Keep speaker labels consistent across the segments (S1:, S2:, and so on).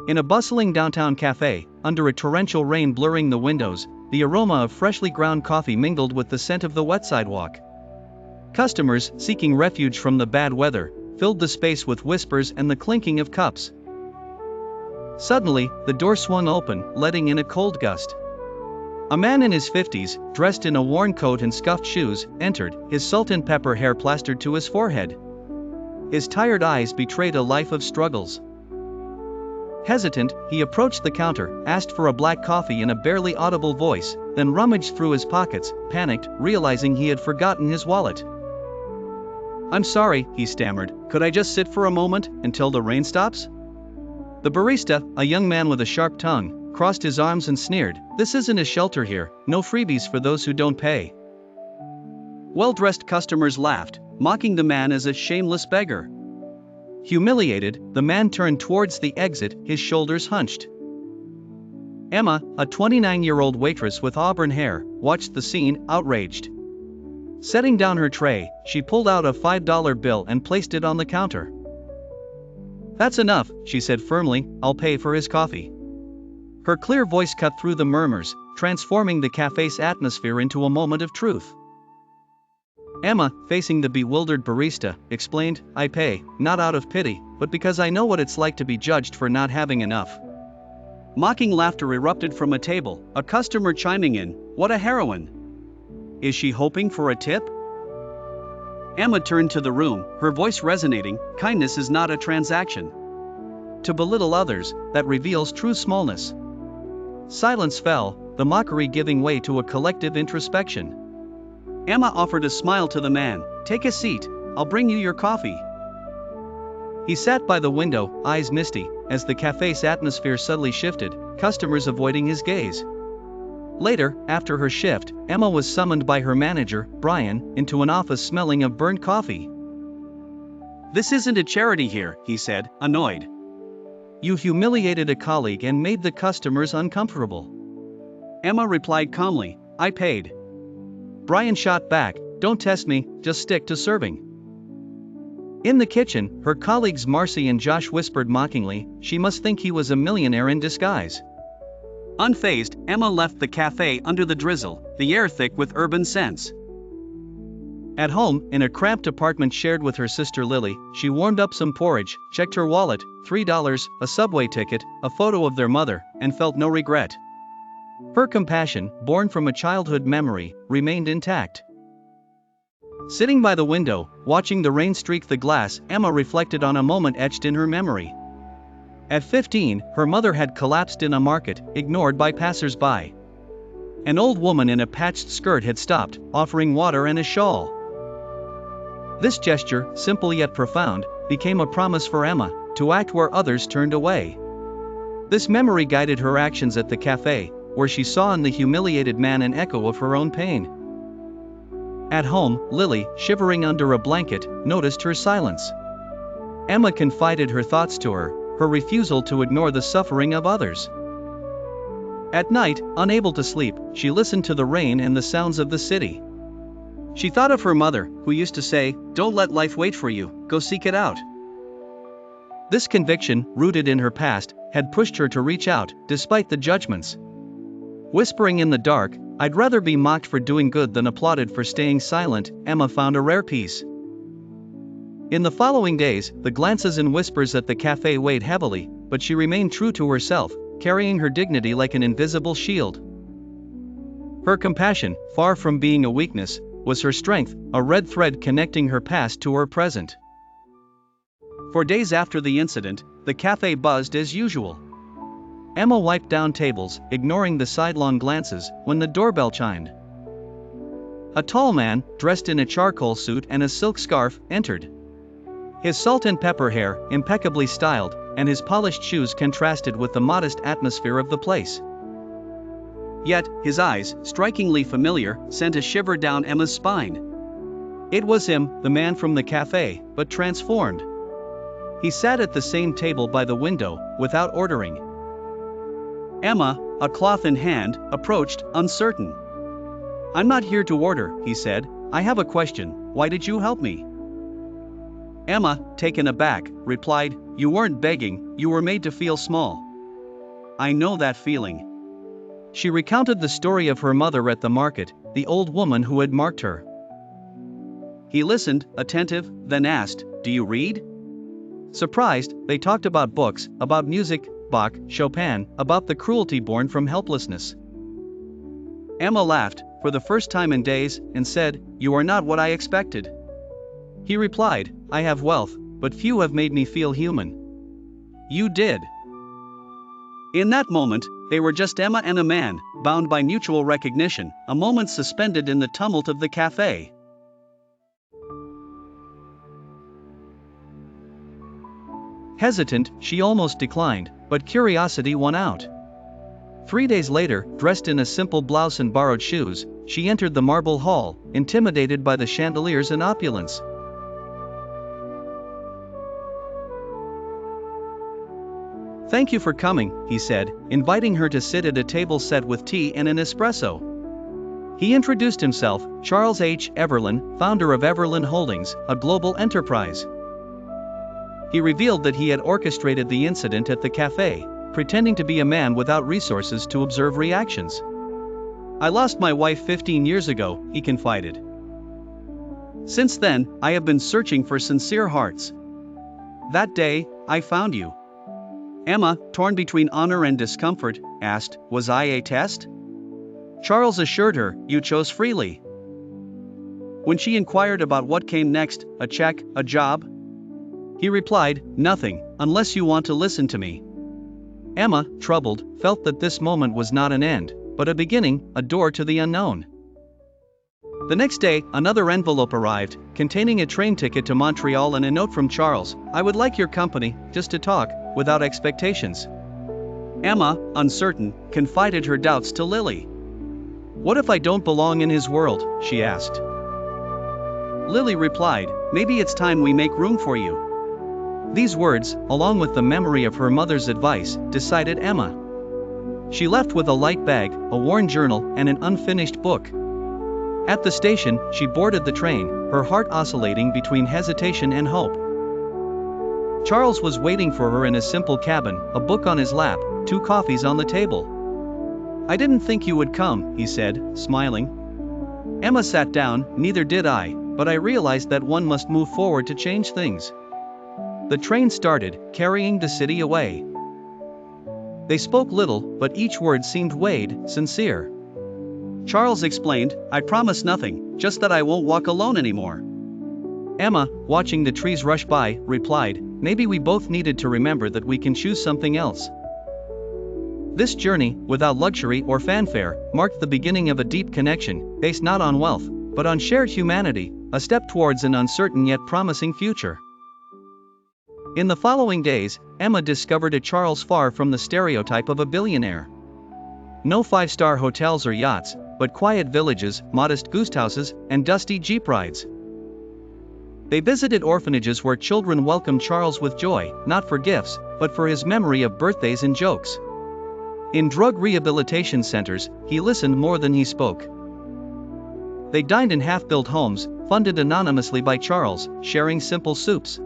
S1: In a bustling downtown cafe, under a torrential rain blurring the windows, the aroma of freshly ground coffee mingled with the scent of the wet sidewalk. Customers, seeking refuge from the bad weather, filled the space with whispers and the clinking of cups. Suddenly, the door swung open, letting in a cold gust. A man in his 50s, dressed in a worn coat and scuffed shoes, entered, his salt and pepper hair plastered to his forehead. His tired eyes betrayed a life of struggles. Hesitant, he approached the counter, asked for a black coffee in a barely audible voice, then rummaged through his pockets, panicked, realizing he had forgotten his wallet. "I'm sorry," he stammered, "could I just sit for a moment, until the rain stops?" The barista, a young man with a sharp tongue, crossed his arms and sneered, "This isn't a shelter here, no freebies for those who don't pay." Well-dressed customers laughed, mocking the man as a shameless beggar. Humiliated, the man turned towards the exit, his shoulders hunched. Emma, a 29-year-old waitress with auburn hair, watched the scene, outraged. Setting down her tray, she pulled out a $5 bill and placed it on the counter. "That's enough," she said firmly, "I'll pay for his coffee." Her clear voice cut through the murmurs, transforming the cafe's atmosphere into a moment of truth. Emma, facing the bewildered barista, explained, "I pay, not out of pity, but because I know what it's like to be judged for not having enough." Mocking laughter erupted from a table, a customer chiming in, "What a heroine! Is she hoping for a tip?" Emma turned to the room, her voice resonating, "Kindness is not a transaction. To belittle others, that reveals true smallness." Silence fell, the mockery giving way to a collective introspection. Emma offered a smile to the man, "Take a seat, I'll bring you your coffee." He sat by the window, eyes misty, as the cafe's atmosphere subtly shifted, customers avoiding his gaze. Later, after her shift, Emma was summoned by her manager, Brian, into an office smelling of burnt coffee. "This isn't a charity here," he said, annoyed. "You humiliated a colleague and made the customers uncomfortable." Emma replied calmly, "I paid." Brian shot back, "Don't test me, just stick to serving." In the kitchen, her colleagues Marcy and Josh whispered mockingly, "She must think he was a millionaire in disguise." Unfazed, Emma left the cafe under the drizzle, the air thick with urban scents. At home, in a cramped apartment shared with her sister Lily, she warmed up some porridge, checked her wallet, $3, a subway ticket, a photo of their mother, and felt no regret. Her compassion, born from a childhood memory, remained intact. Sitting by the window, watching the rain streak the glass, Emma reflected on a moment etched in her memory. At 15, her mother had collapsed in a market, ignored by passers-by. An old woman in a patched skirt had stopped, offering water and a shawl. This gesture, simple yet profound, became a promise for Emma, to act where others turned away. This memory guided her actions at the cafe, where she saw in the humiliated man an echo of her own pain. At home, Lily, shivering under a blanket, noticed her silence. Emma confided her thoughts to her, her refusal to ignore the suffering of others. At night, unable to sleep, she listened to the rain and the sounds of the city. She thought of her mother, who used to say, "Don't let life wait for you, go seek it out." This conviction, rooted in her past, had pushed her to reach out, despite the judgments. Whispering in the dark, "I'd rather be mocked for doing good than applauded for staying silent," Emma found a rare peace. In the following days, the glances and whispers at the cafe weighed heavily, but she remained true to herself, carrying her dignity like an invisible shield. Her compassion, far from being a weakness, was her strength, a red thread connecting her past to her present. For days after the incident, the cafe buzzed as usual. Emma wiped down tables, ignoring the sidelong glances, when the doorbell chimed. A tall man, dressed in a charcoal suit and a silk scarf, entered. His salt and pepper hair, impeccably styled, and his polished shoes contrasted with the modest atmosphere of the place. Yet, his eyes, strikingly familiar, sent a shiver down Emma's spine. It was him, the man from the cafe, but transformed. He sat at the same table by the window, without ordering. Emma, a cloth in hand, approached, uncertain. "I'm not here to order," he said. "I have a question. Why did you help me?" Emma, taken aback, replied, "You weren't begging, you were made to feel small."
S2: I know that feeling.
S1: She recounted the story of her mother at the market, the old woman who had marked her.
S2: He listened, attentive, then asked, "Do you read?"
S1: Surprised, they talked about books, about music, Bach, Chopin, about the cruelty born from helplessness.
S2: Emma laughed, for the first time in days, and said, "You are not what I expected."
S1: He replied, "I have wealth, but few have made me feel human."
S2: "You did." In that moment, they were just Emma and a man, bound by mutual recognition, a moment suspended in the tumult of the cafe.
S1: Hesitant, she almost declined, but curiosity won out. 3 days later, dressed in a simple blouse and borrowed shoes, she entered the marble hall, intimidated by the chandeliers and opulence. "Thank you for coming," he said, inviting her to sit at a table set with tea and an espresso. He introduced himself, Charles H. Everlin, founder of Everlin Holdings, a global enterprise. He revealed that he had orchestrated the incident at the cafe, pretending to be a man without resources to observe reactions. "I lost my wife 15 years ago," he confided. "Since then, I have been searching for sincere hearts. That day, I found you." Emma, torn between honor and discomfort, asked, "Was I a test?" Charles assured her, "You chose freely." When she inquired about what came next, a check, a job, he replied, "Nothing, unless you want to listen to me." Emma, troubled, felt that this moment was not an end, but a beginning, a door to the unknown. The next day, another envelope arrived, containing a train ticket to Montreal and a note from Charles, "I would like your company, just to talk, without expectations." Emma, uncertain, confided her doubts to Lily. "What if I don't belong in his world?" she asked. Lily replied, "Maybe it's time we make room for you." These words, along with the memory of her mother's advice, decided Emma. She left with a light bag, a worn journal, and an unfinished book. At the station, she boarded the train, her heart oscillating between hesitation and hope. Charles was waiting for her in a simple cabin, a book on his lap, 2 coffees on the table. "I didn't think you would come," he said, smiling. Emma sat down, "Neither did I, but I realized that one must move forward to change things." The train started, carrying the city away. They spoke little, but each word seemed weighed, sincere. Charles explained, "I promise nothing, just that I won't walk alone anymore." Emma, watching the trees rush by, replied, "Maybe we both needed to remember that we can choose something else." This journey, without luxury or fanfare, marked the beginning of a deep connection, based not on wealth, but on shared humanity, a step towards an uncertain yet promising future. In the following days, Emma discovered a Charles far from the stereotype of a billionaire. No 5-star hotels or yachts, but quiet villages, modest guesthouses, and dusty jeep rides. They visited orphanages where children welcomed Charles with joy, not for gifts, but for his memory of birthdays and jokes. In drug rehabilitation centers, he listened more than he spoke. They dined in half-built homes, funded anonymously by Charles, sharing simple soups.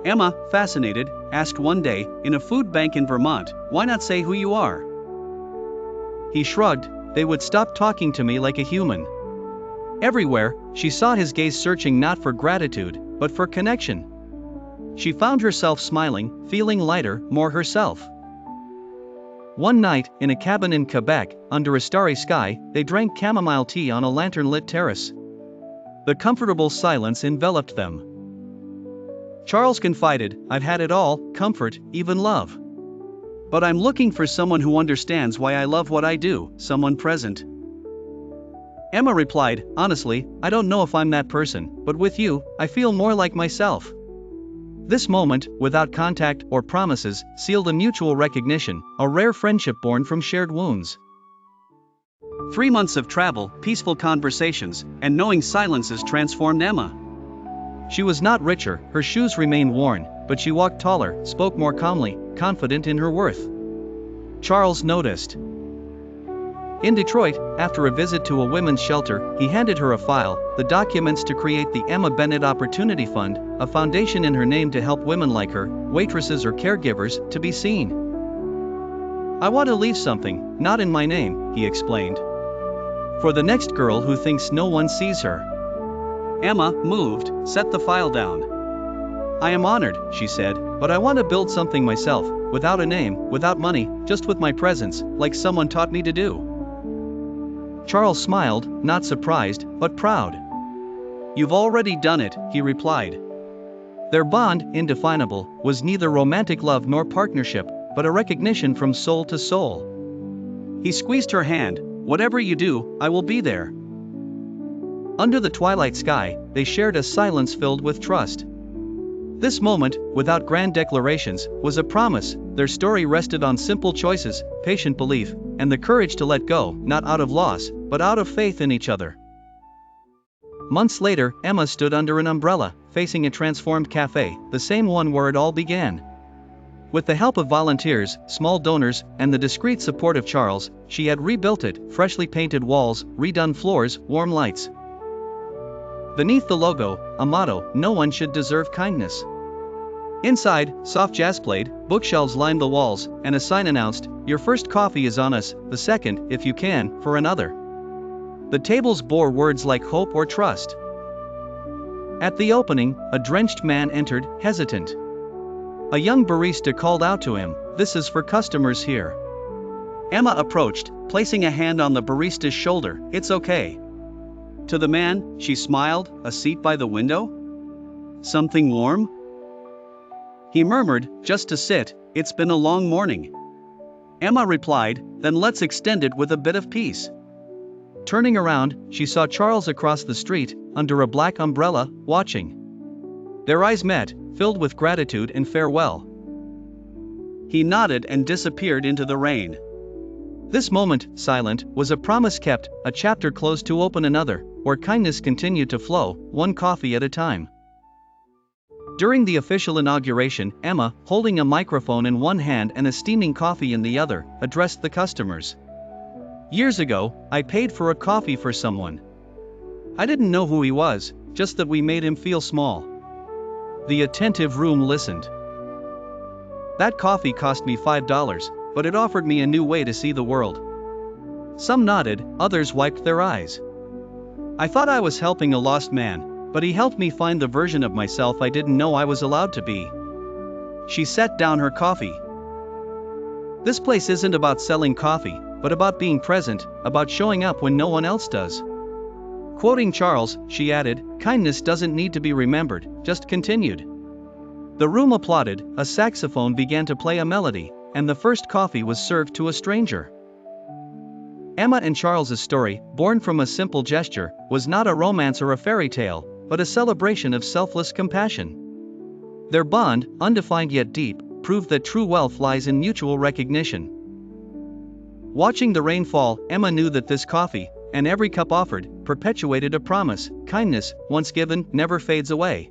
S1: Emma, fascinated, asked one day, in a food bank in Vermont, "Why not say who you are?" He shrugged, "They would stop talking to me like a human." Everywhere, she saw his gaze searching not for gratitude, but for connection. She found herself smiling, feeling lighter, more herself. One night, in a cabin in Quebec, under a starry sky, they drank chamomile tea on a lantern-lit terrace. The comfortable silence enveloped them. Charles confided, "I've had it all, comfort, even love. But I'm looking for someone who understands why I love what I do, someone present." Emma replied, "Honestly, I don't know if I'm that person, but with you, I feel more like myself." This moment, without contact or promises, sealed a mutual recognition, a rare friendship born from shared wounds. 3 months of travel, peaceful conversations, and knowing silences transformed Emma. She was not richer, her shoes remained worn, but she walked taller, spoke more calmly, confident in her worth. Charles noticed. In Detroit, after a visit to a women's shelter, he handed her a file, the documents to create the Emma Bennett Opportunity Fund, a foundation in her name to help women like her, waitresses or caregivers, to be seen. I want to leave something, not in my name, he explained. For the next girl who thinks no one sees her.
S2: Emma, moved, set the file down.
S1: I am honored, she said, but I want to build something myself, without a name, without money, just with my presence, like someone taught me to do. Charles smiled, not surprised, but proud.
S2: You've already done it, he replied.
S1: Their bond, indefinable, was neither romantic love nor partnership, but a recognition from soul to soul.
S2: He squeezed her hand. Whatever you do, I will be there.
S1: Under the twilight sky, they shared a silence filled with trust. This moment, without grand declarations, was a promise. Their story rested on simple choices, patient belief, and the courage to let go, not out of loss, but out of faith in each other. Months later, Emma stood under an umbrella, facing a transformed cafe, the same one where it all began. With the help of volunteers, small donors, and the discreet support of Charles, she had rebuilt it, freshly painted walls, redone floors, warm lights. Beneath the logo, a motto, "No one should deserve kindness." Inside, soft jazz played, bookshelves lined the walls, and a sign announced, "Your first coffee is on us, the second, if you can, for another." The tables bore words like hope or trust. At the opening, a drenched man entered, hesitant. A young barista called out to him, "This is for customers here."
S2: Emma approached, placing a hand on the barista's shoulder. "It's okay." To the man, she smiled, "A seat by the window? Something warm?" He murmured, "Just to sit, it's been a long morning." Emma replied, "Then let's extend it with a bit of peace."
S1: Turning around, she saw Charles across the street, under a black umbrella, watching. Their eyes met, filled with gratitude and farewell.
S2: He nodded and disappeared into the rain.
S1: This moment, silent, was a promise kept, a chapter closed to open another, where kindness continued to flow, one coffee at a time. During the official inauguration, Emma, holding a microphone in one hand and a steaming coffee in the other, addressed the customers. "Years ago, I paid for a coffee for someone. I didn't know who he was, just that we made him feel small." The attentive room listened. "That coffee cost me $5, but it offered me a new way to see the world." Some nodded, others wiped their eyes. "I thought I was helping a lost man, but he helped me find the version of myself I didn't know I was allowed to be." She set down her coffee. "This place isn't about selling coffee, but about being present, about showing up when no one else does." Quoting Charles, she added, "Kindness doesn't need to be remembered, just continued." The room applauded, a saxophone began to play a melody, and the first coffee was served to a stranger. Emma and Charles's story, born from a simple gesture, was not a romance or a fairy tale, but a celebration of selfless compassion. Their bond, undefined yet deep, proved that true wealth lies in mutual recognition. Watching the rain fall, Emma knew that this coffee, and every cup offered, perpetuated a promise: kindness, once given, never fades away.